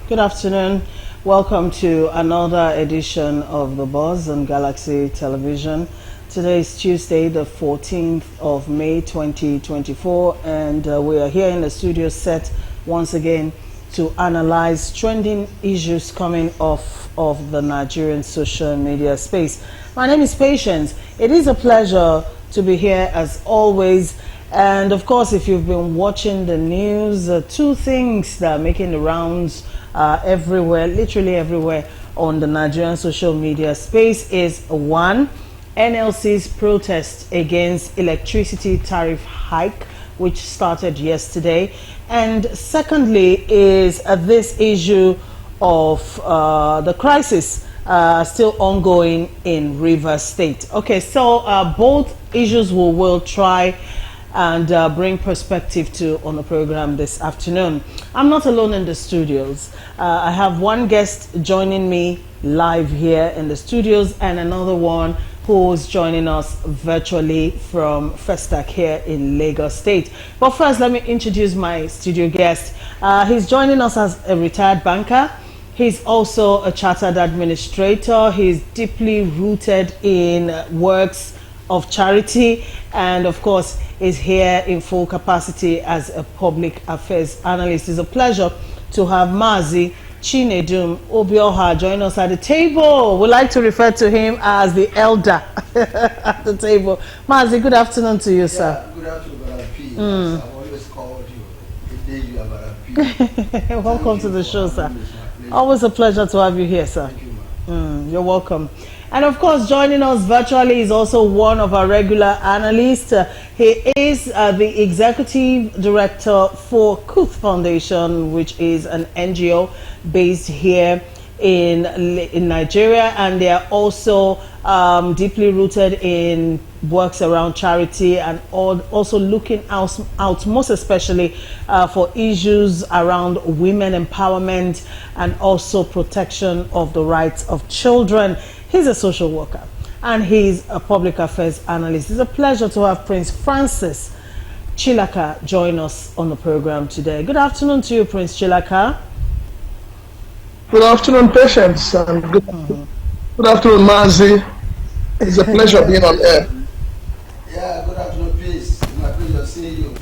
Good afternoon. Welcome to another edition of The Buzz on Galaxy Television. Today is Tuesday, the 14th of May 2024, and we are here in the studio set once again to analyze trending issues coming off of the Nigerian social media space. My name is Patience. It is a pleasure to be here as always. And of course, if you've been watching the news, two things that are making the rounds everywhere, literally everywhere on the Nigerian social media space is one, NLC's protest against electricity tariff hike, which started yesterday. And secondly is this issue of the crisis still ongoing in Rivers State. Okay, so both issues we will try and bring perspective to on the program this afternoon. I'm not alone in the studios. I have one guest joining me live here in the studios and another one who's joining us virtually from Festac here in Lagos State. But first, let me introduce my studio guest. He's joining us as a retired banker. He's also a chartered administrator. He's deeply rooted in works of charity, and of course is here in full capacity as a public affairs analyst. It's a pleasure to have Mazi Chinedum Obioha join us at the table. We like to refer to him as the elder at the table. Mazi, good afternoon to you, sir. Good afternoon, Brother P. I've always called you. The day you are Brother P. Welcome to the show, sir. Always a pleasure to have you here, sir. Thank you, ma'am. You're welcome. And of course, joining us virtually is also one of our regular analysts. He is the executive director for Kuth Foundation, which is an NGO based here in Nigeria, and they are also deeply rooted in works around charity and also looking out most especially for issues around women empowerment and also protection of the rights of children. He's a social worker and he's a public affairs analyst. It's a pleasure to have Prince Francis Chilaka join us on the program today. Good afternoon to you, Prince Chilaka. Good afternoon, Patience. And good afternoon, Mazi. It's a pleasure being on air. Yeah, good afternoon, peace. My pleasure seeing you.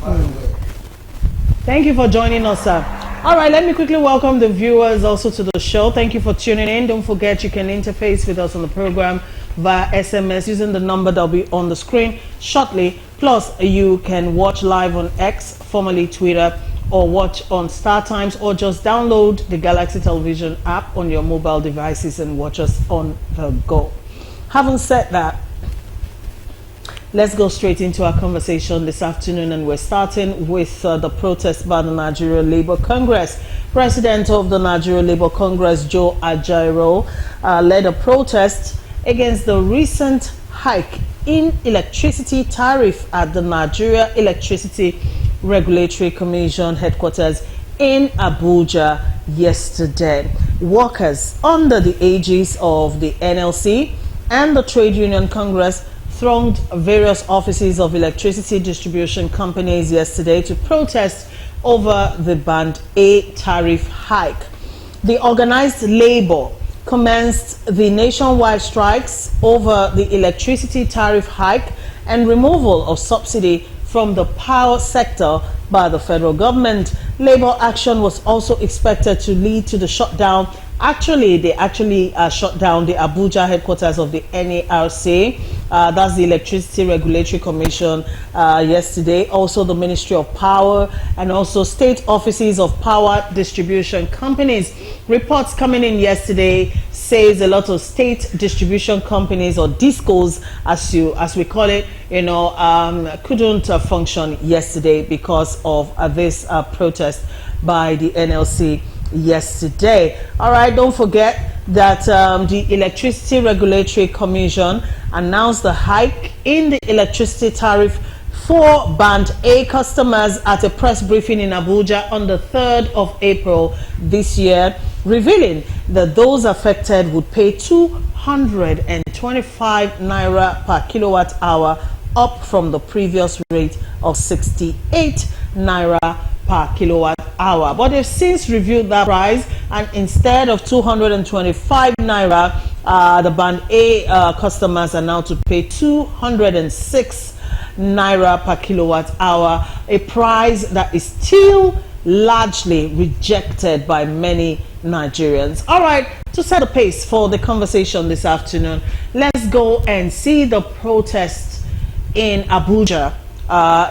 Thank you for joining us, sir. All right, let me quickly welcome the viewers also to the show. Thank you for tuning in. Don't forget you can interface with us on the program via SMS using the number that will be on the screen shortly. Plus, you can watch live on X, formerly Twitter, or watch on Star Times, or just download the Galaxy Television app on your mobile devices and watch us on the go. Having said that, let's go straight into our conversation this afternoon, and we're starting with the protest by the Nigeria Labour Congress. President of the Nigeria Labour Congress, Joe Ajaero, led a protest against the recent hike in electricity tariff at the Nigeria Electricity Regulatory Commission headquarters in Abuja yesterday. Workers under the aegis of the NLC and the Trade Union Congress thronged various offices of electricity distribution companies yesterday to protest over the Band A tariff hike. The organized labor commenced the nationwide strikes over the electricity tariff hike and removal of subsidy from the power sector by the federal government. Labor action was also expected to lead to the shutdown. They actually shut down the Abuja headquarters of the NERC, that's the Electricity Regulatory Commission, yesterday. Also the Ministry of Power and also state offices of power distribution companies. Reports coming in yesterday says a lot of state distribution companies, or discos as we call it, couldn't function yesterday because of this protest by the NLC yesterday. All right, don't forget that the Electricity Regulatory Commission announced the hike in the electricity tariff for Band A customers at a press briefing in Abuja on the 3rd of April this year, revealing that those affected would pay 225 naira per kilowatt hour, up from the previous rate of 68 naira per kilowatt hour. But they've since reviewed that price and instead of 225 naira, the band A customers are now to pay 206 naira per kilowatt hour, a price that is still largely rejected by many Nigerians. All right, to set the pace for the conversation this afternoon, let's go and see the protests in Abuja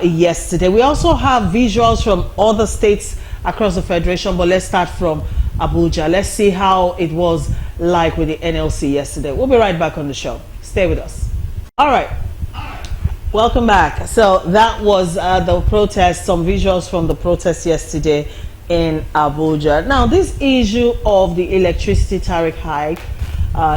yesterday. We also have visuals from other states across the federation, but let's start from Abuja. Let's see how it was like with the NLC yesterday. We'll be right back on the show. Stay with us. All right. Welcome back. So that was the protest, some visuals from the protest yesterday in Abuja. Now, this issue of the electricity tariff hike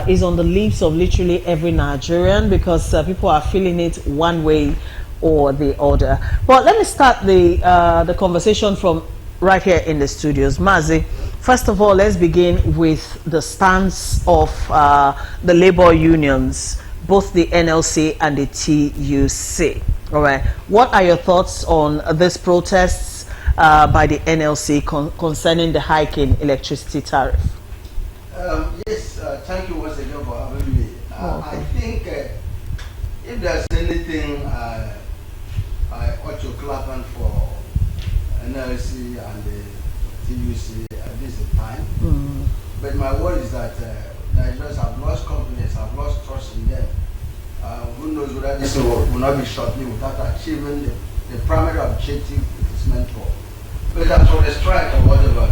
is on the lips of literally every Nigerian, because people are feeling it one way or the other. But let me start the conversation from right here in the studios. Mazi, first of all, let's begin with the stance of the labor unions, both the NLC and the TUC. All right. What are your thoughts on these protests by the NLC concerning the hike in electricity tariff? Yes, thank you once again for having me. Okay. I think if there's anything I ought to clap on for NLC and the TUC at this time. But my word is that Nigerians have lost confidence, have lost trust in them. Who knows whether this will not be shortly without achieving the primary objective it is meant for. But as for the strike or whatever,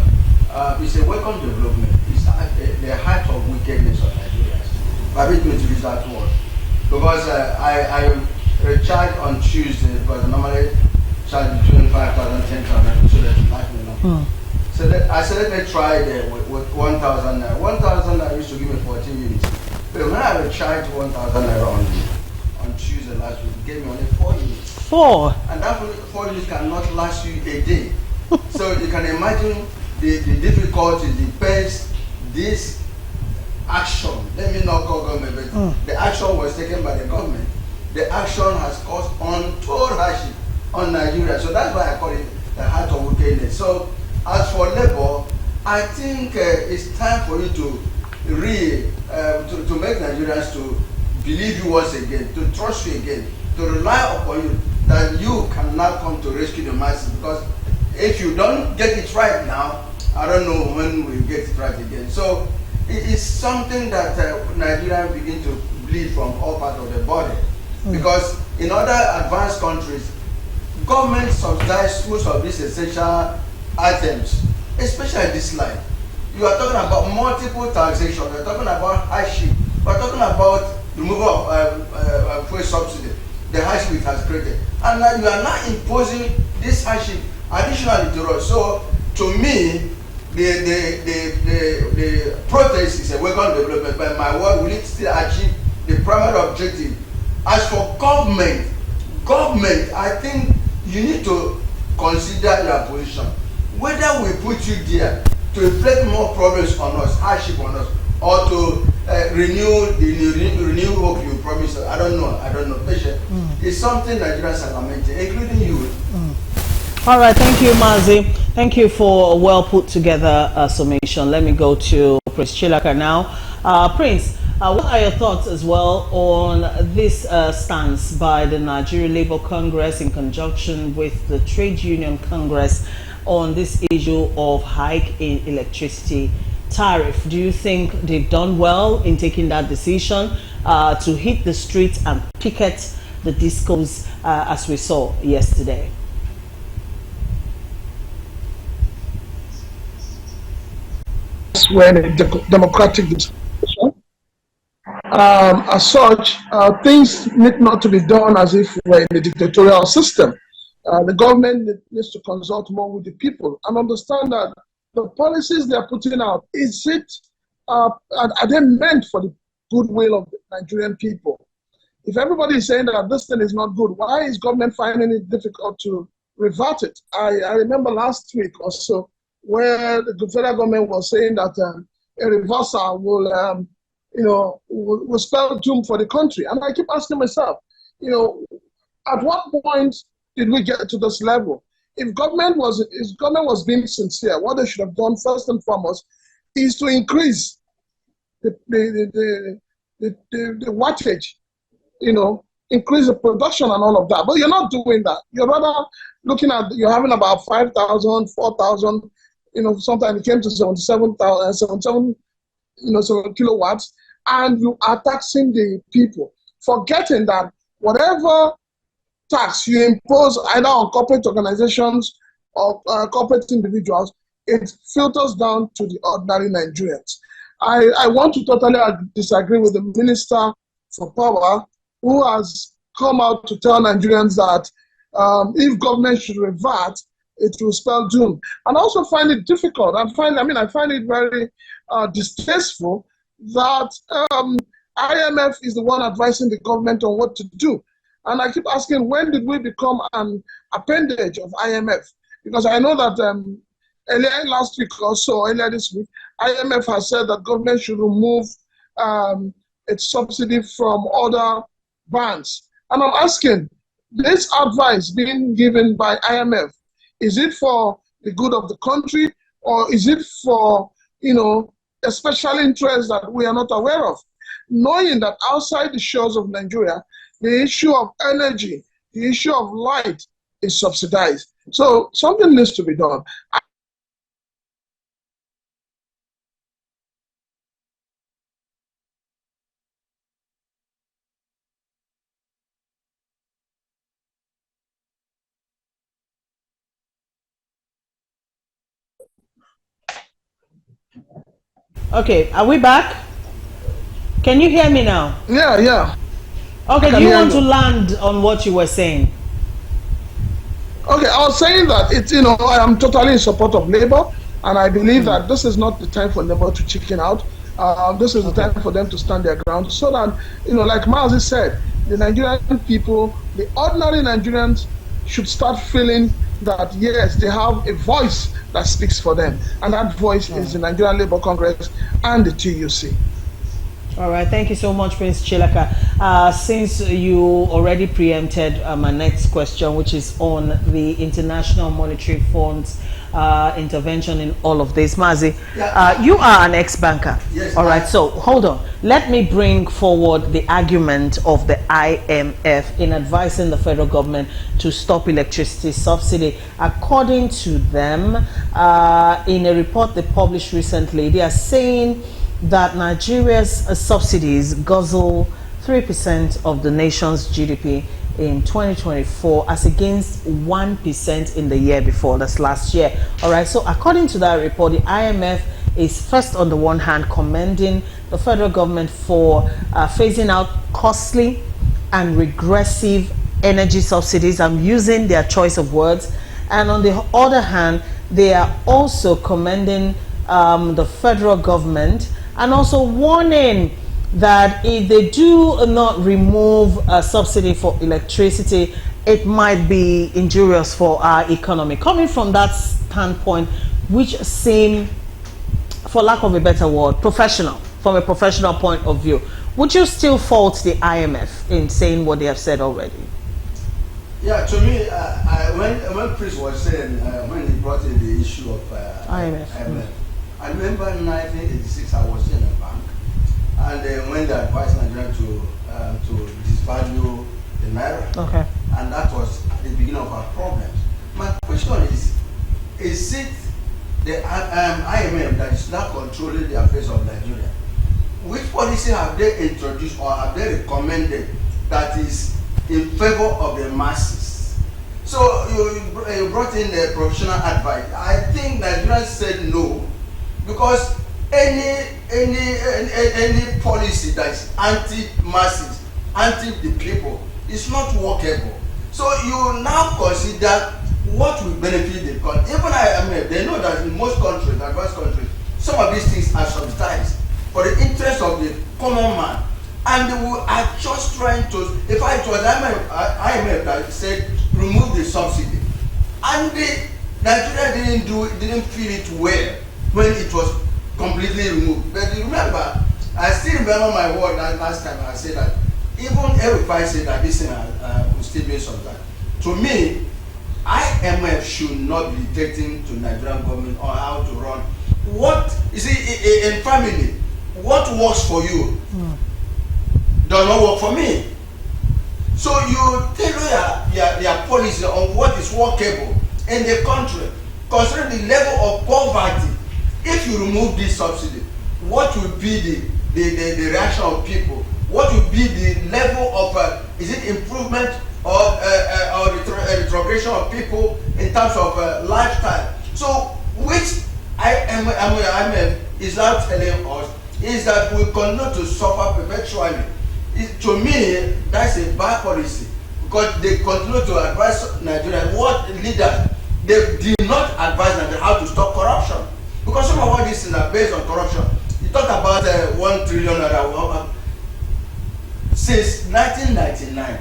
it's a welcome development. It's the height of wickedness of Nigerians. Permit me to use that word. Because I recharged on Tuesday, because I normally charge between 5,000 and 10,000, so that's like the number. So I said, let me try with 1,000 naira. 1,000 naira used to give me 14 minutes. But when I recharged 1,000 naira on Tuesday last week, it gave me only 4 units. 4? And that 4 units cannot last you a day. So you can imagine the difficulties, the pains, this action, let me not call government, but the action was taken by the government. The action has caused untold hardship on Nigeria. So that's why I call it the heart of wickedness. So as for labor, I think it's time for you to make Nigerians to believe you once again, to trust you again, to rely upon you, that you cannot come to rescue the masses. Because if you don't get it right now, I don't know when we'll get it right again. So it is something that Nigerians begin to bleed from all parts of the body. Because in other advanced countries, government subsidize most of these essential items, especially this line. You are talking about multiple taxation, you are talking about hardship, you are talking about removal of fuel subsidy, the hardship it has created. And now you are not imposing this hardship additionally to us. So to me, the protest is a welcome development, but my word, will it still achieve the primary objective? As for government, I think you need to consider your position. Whether we put you there to inflict more problems on us, hardship on us, or to renew hope you promised us. I don't know. Patient. It's something Nigerians are lamenting, including you. All right, thank you, Mazi. Thank you for a well put together summation. Let me go to Prince Chilaka now. Prince, what are your thoughts as well on this stance by the Nigeria Labour Congress in conjunction with the Trade Union Congress on this issue of hike in electricity tariff? Do you think they've done well in taking that decision to hit the streets and picket the discos as we saw yesterday? When a democratic discussion. As such, things need not to be done as if we're in a dictatorial system. The government needs to consult more with the people and understand that the policies they're putting out, are they meant for the goodwill of the Nigerian people? If everybody is saying that this thing is not good, why is government finding it difficult to revert it? I remember last week or so, where the federal government was saying that a reversal will spell doom for the country. And I keep asking myself, at what point did we get to this level? If government was being sincere, what they should have done first and foremost is to increase the wattage, increase the production and all of that. But you're not doing that. You're rather looking at, you're having about 5,000, 4,000, sometimes it came to 77 kilowatts, and you are taxing the people, forgetting that whatever tax you impose either on corporate organizations or corporate individuals, it filters down to the ordinary Nigerians. I want to totally disagree with the Minister for Power, who has come out to tell Nigerians that if government should revert, it will spell doom. And I also find it difficult. I find it very distasteful that IMF is the one advising the government on what to do. And I keep asking, when did we become an appendage of IMF? Because I know that earlier last week or so, earlier this week, IMF has said that government should remove its subsidy from other banks. And I'm asking, this advice being given by IMF, is it for the good of the country, or is it for, a special interest that we are not aware of? Knowing that outside the shores of Nigeria, the issue of energy, the issue of light is subsidized. So something needs to be done. Okay, are we back? Can you hear me now? Yeah. Okay, do you want to land on what you were saying? Okay, I was saying that I am totally in support of Labour, and I believe that this is not the time for Labour to chicken out. This is the time for them to stand their ground, so that, like Mazi said, the Nigerian people, the ordinary Nigerians, should start feeling that, yes, they have a voice that speaks for them. And that voice is the Nigerian Labour Congress and the TUC. All right, thank you so much, Prince Chilaka. Since you already preempted my next question, which is on the International Monetary Fund's intervention in all of this, Mazi, you are an ex-banker. Yes. All right, so hold on. Let me bring forward the argument of the IMF in advising the federal government to stop electricity subsidy. According to them, in a report they published recently, they are saying that Nigeria's subsidies guzzle 3% of the nation's GDP in 2024 as against 1% in the year before, that's last year. All right, so according to that report, the IMF is first, on the one hand, commending the federal government for phasing out costly and regressive energy subsidies. I'm using their choice of words. And on the other hand, they are also commending the federal government and also warning that if they do not remove a subsidy for electricity, it might be injurious for our economy. Coming from that standpoint, which seem, for lack of a better word, professional, from a professional point of view, would you still fault the IMF in saying what they have said already? Yeah, to me, when Chris was saying, when he brought in the issue of IMF, I remember in 1986 I was in a bank, and when they advised Nigeria to disvalue the naira, okay, and that was the beginning of our problems. My question is it the IMF that is now controlling the affairs of Nigeria? Which policy have they introduced or have they recommended that is in favor of the masses? So you brought in the professional advice. I think Nigerians said no, because any policy that is anti-masses, anti the people, is not workable. So you now consider what will benefit the country. Even IMF, they know that in most countries, advanced countries, some of these things are subsidized for the interest of the common man. And we are just trying to, if it was IMF that said remove the subsidy, and Nigeria didn't feel it well when it was completely removed. But remember, I still remember my word that last time I said that even if I say that this thing will still be subsidized. To me, IMF should not be dictating to Nigerian government on how to run. What You see, in family, what works for you does not work for me. So you tailor your policy on what is workable in the country, considering the level of poverty. If you remove this subsidy, what will be the reaction of people? What will be the level of is it improvement or retrogression of people in terms of lifestyle? So which IMF is now telling us is that we continue to suffer perpetually. To me, that's a bad policy, because they continue to advise Nigeria. What leaders, they did not advise Nigeria how to stop corruption, because some of what these things are based on corruption. You talk about 1 trillion since 1999.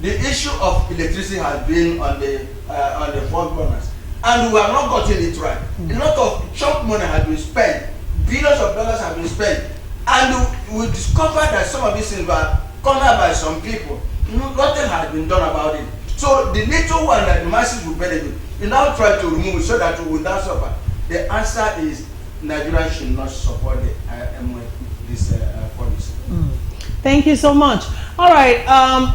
The issue of electricity has been on the front burners, and we have not gotten it right. A lot of chunk money has been spent, billions of dollars have been spent, and we discovered that some of these things were cornered by some people. Nothing has been done about it. So the little one that the masses will benefit, you now try to remove it so that we will not suffer. The answer is Nigeria should not support this policy. Thank you so much. All right.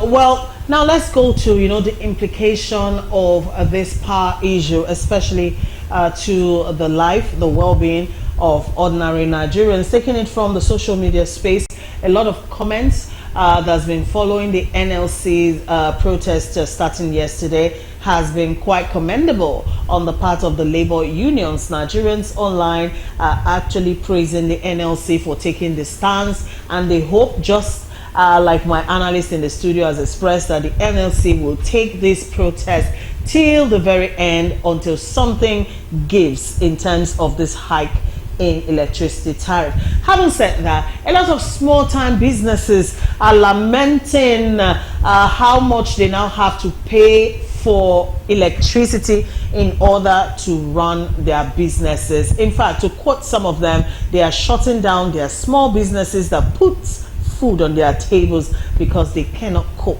Well, now let's go to the implication of this power issue, especially to the life, the well-being of ordinary Nigerians. Taking it from the social media space, a lot of comments that's been following the NLC's protest starting yesterday has been quite commendable on the part of the labor unions. Nigerians online are actually praising the NLC for taking the stance, and they hope, just like my analyst in the studio has expressed, that the NLC will take this protest till the very end, until something gives in terms of this hike in electricity tariff. Having said that, a lot of small-time businesses are lamenting how much they now have to pay for electricity in order to run their businesses. In fact, to quote some of them, they are shutting down their small businesses that puts food on their tables because they cannot cope.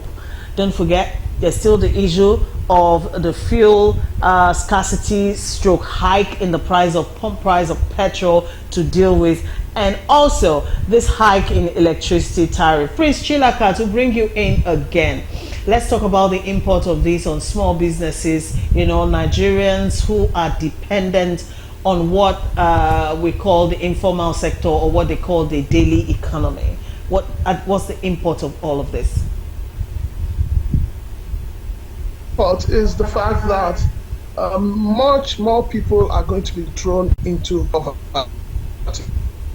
Don't forget, there's still the issue of the fuel scarcity stroke hike in the pump price of petrol to deal with, and also this hike in electricity tariff. Prince Chilaka, to bring you in again, let's talk about the import of this on small businesses, Nigerians who are dependent on what we call the informal sector, or what they call the daily economy. What's the import of all of this? But is the fact that much more people are going to be thrown into poverty,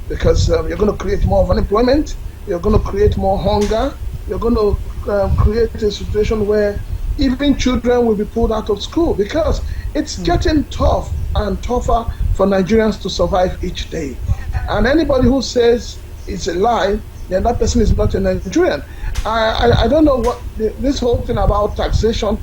because you're going to create more unemployment, you're going to create more hunger, you're going to create a situation where even children will be pulled out of school, because it's getting tough and tougher for Nigerians to survive each day. And anybody who says it's a lie, then that person is not a Nigerian. I don't know what this whole thing about taxation.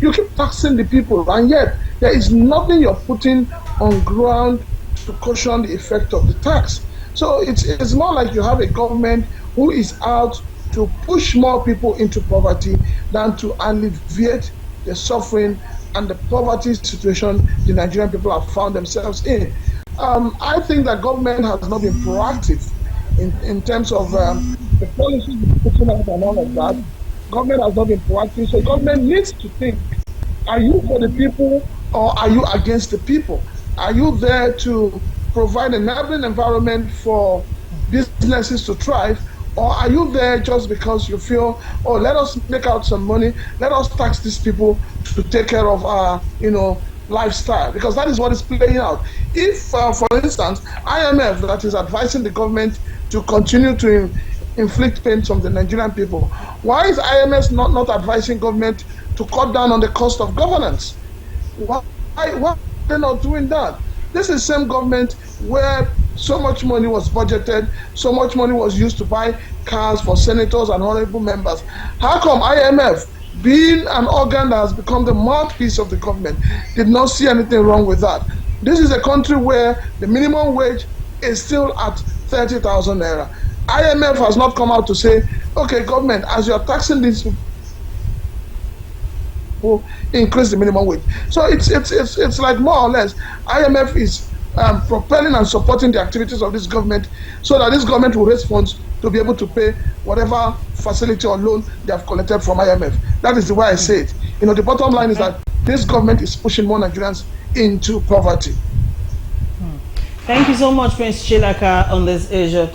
You keep taxing the people, and yet there is nothing you're putting on ground to cushion the effect of the tax. So it's more like you have a government who is out to push more people into poverty than to alleviate the suffering and the poverty situation the Nigerian people have found themselves in. I think that government has not been proactive in terms of the policies putting out and all of that. Government has not been proactive, so government needs to think: are you for the people, or are you against the people? Are you there to provide an enabling environment for businesses to thrive, or are you there just because you feel, oh, let us make out some money, let us tax these people to take care of our lifestyle? Because that is what is playing out. If for instance, IMF, that is advising the government to continue to inflict pain on the Nigerian people, why is IMF not advising government to cut down on the cost of governance? Why are they not doing that? This is the same government where so much money was budgeted, so much money was used to buy cars for senators and honorable members. How come IMF, being an organ that has become the mouthpiece of the government, did not see anything wrong with that? This is a country where the minimum wage is still at 30,000 naira. IMF has not come out to say, okay, government, as you're taxing these people, increase the minimum wage. So it's like more or less, IMF is propelling and supporting the activities of this government so that this government will raise funds to be able to pay whatever facility or loan they have collected from IMF. That is the way I say it. The bottom line is that this government is pushing more Nigerians into poverty. Thank you so much, Prince Chilaka, on this issue.